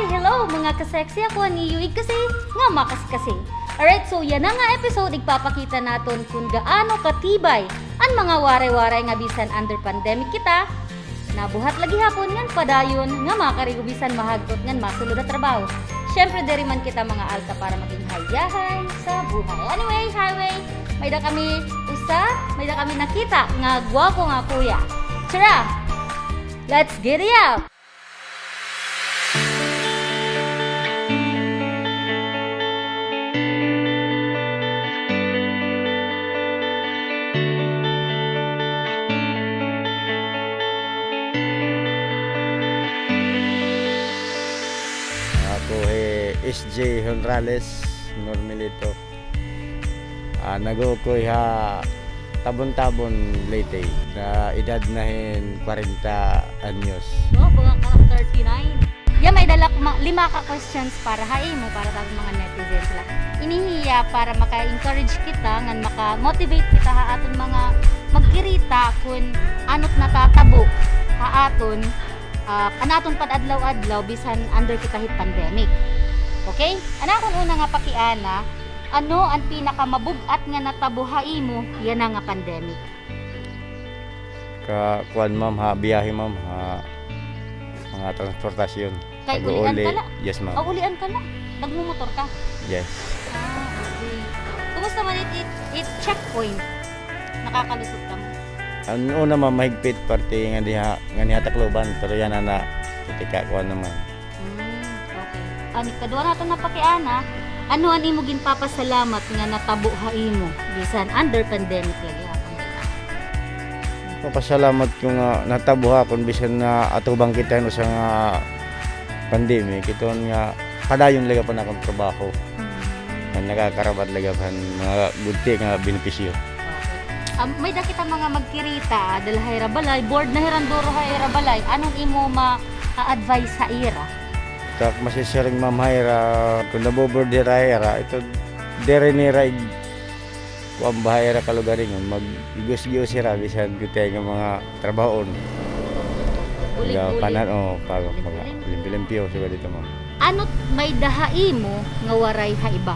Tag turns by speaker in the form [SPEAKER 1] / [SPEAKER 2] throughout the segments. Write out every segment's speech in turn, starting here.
[SPEAKER 1] hello mga kaseksi, ako ni Yuig kasi nga makas kasi. Alright, so yan na nga episode, igpapakita naton kung gaano katibay ang mga waray-waray nga bisan under pandemic kita. Nabuhat lagi hapon ngan padayon nga makarigubisan mahagtot ngan masulod na trabaho. Syempre diri man kita mga alta para maging hayahay sa buhay. Anyway, highway, may da kami nakita nga gwapo nga kuya. Tara, let's get it up!
[SPEAKER 2] Ako SJ Honrales Normilito. Nag-ukoy ha tabon-tabon Leyte na edad nahin 40 anyos.
[SPEAKER 1] No, mga ka 39. May dala ko lima ka questions para mo para tawag mga netizens lang. Inihiya para maka-encourage kita ngan maka-motivate kita ha aton mga magkirita kung anot natatabo ha aton anaton pad-adlaw-adlaw bisan under kita hit pandemic. Okay? Ana kun una nga pakiana, ano ang pinakamabugat nga natabuhay mo yan nga pandemic?
[SPEAKER 2] Kuan ma'am ha, biyahe ma'am ha, mga transportasyon.
[SPEAKER 1] Kay ulian ka na?
[SPEAKER 2] Yes ma'am.
[SPEAKER 1] Ulian ka na? Nagmumotor ka?
[SPEAKER 2] Yes.
[SPEAKER 1] Okay. Kumusta man it checkpoint? Nakakalusot ka mo?
[SPEAKER 2] Ano una ma'am, mahigpit parte nga diha Tacloban, pero yan na itika kuan naman.
[SPEAKER 1] Okay. Ani kadua nato na pakiana, ano ang imo ginpapasalamat nga natabuhay mo bisan under pandemic lagi hapon?
[SPEAKER 2] Papasalamat ko nga natabuha kon bisan na atubang kita no sa nga pandemic iton nga padayon laga pa na akong trabaho. Nakakarabat laga pa mga gudti nga benepisyo.
[SPEAKER 1] May dakita mga magkirita dala hayra balay, board na hiranduro hayra balay. Anong imo ma-advise sa ira?
[SPEAKER 2] Tak masisiring mamahira kung naboboard hayra ito dere ni ride kuang bahayra kalugaring mag-igos-igos sira bisan gudti nga mga trabahoon.
[SPEAKER 1] Uling-uling.
[SPEAKER 2] Panan pag mga limpyo sa dito ma'am.
[SPEAKER 1] Anot may dahay mo nga waray ha iba?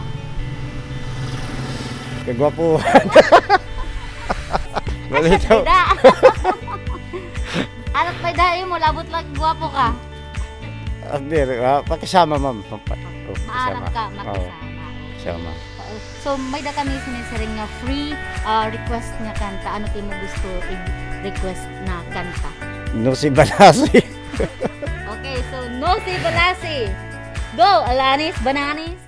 [SPEAKER 2] Kagwapo. Malito.
[SPEAKER 1] Anot may dahay mo labot lang gwapo ka?
[SPEAKER 2] Agdir, pakisama ma'am.
[SPEAKER 1] Maarap ka makisama.
[SPEAKER 2] Sama.
[SPEAKER 1] So may da kami sinisiring nga free request nga kanta. Ano mo gusto i-request na kanta?
[SPEAKER 2] No si Balasi.
[SPEAKER 1] Okay, so no si Balasi. Go, Alanis, Bananis.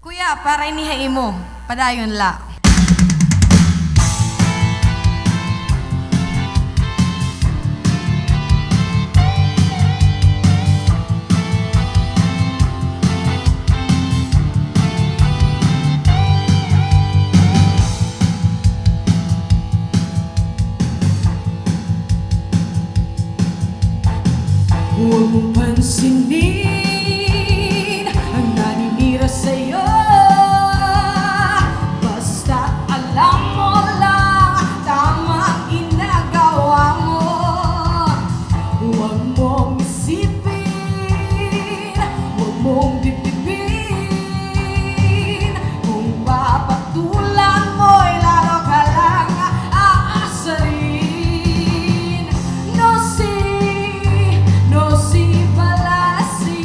[SPEAKER 3] Kuya, para inihay mo, padayon la.
[SPEAKER 4] Huwag mong pansinin ang naninira sa'yo. Basta alam mo lang tama ginagawa mo. Huwag mong isipin, huwag mong dibdibin. Kung papatulan mo'y lalo ka lang aasarin. No si Balasi.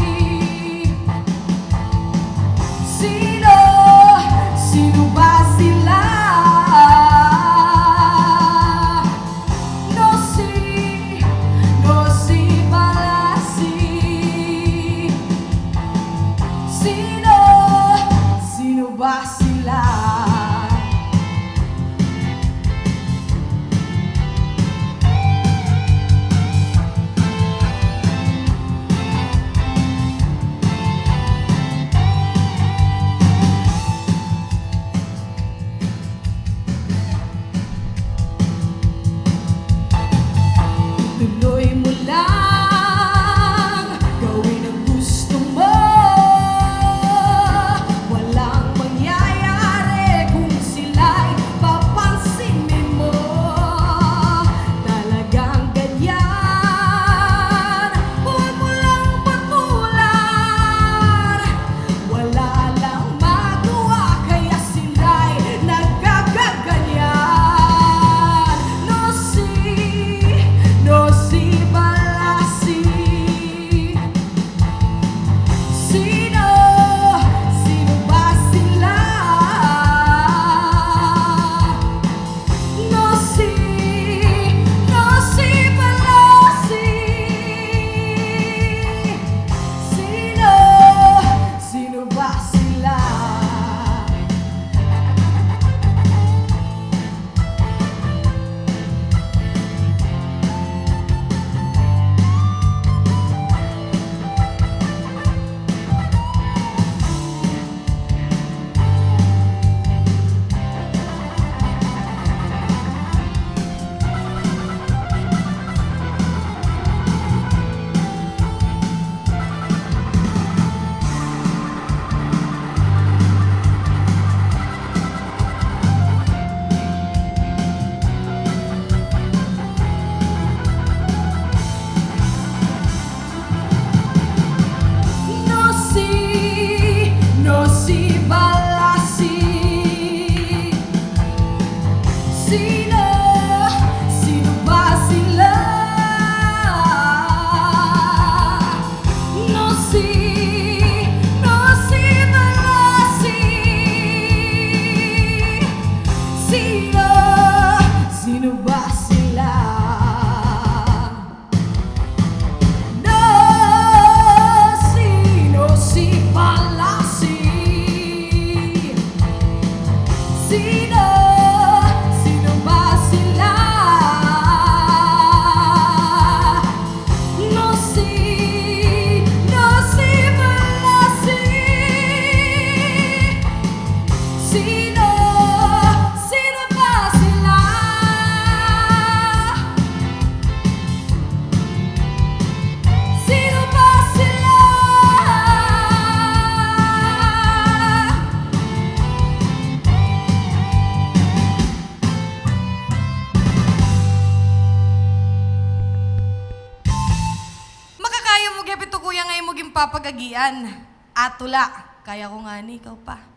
[SPEAKER 4] Sino? Sino ba sila? No si malasi. Sino? Sino ba sila? No, sino si malasi. Sino? Sino ba sila? No si malasi. Sino? Sino ba sila? Sino ba sila?
[SPEAKER 3] Makakaya mo gyapit to kuya nga imo gimpapagagian. Atula, kaya ko nga ni ikaw pa.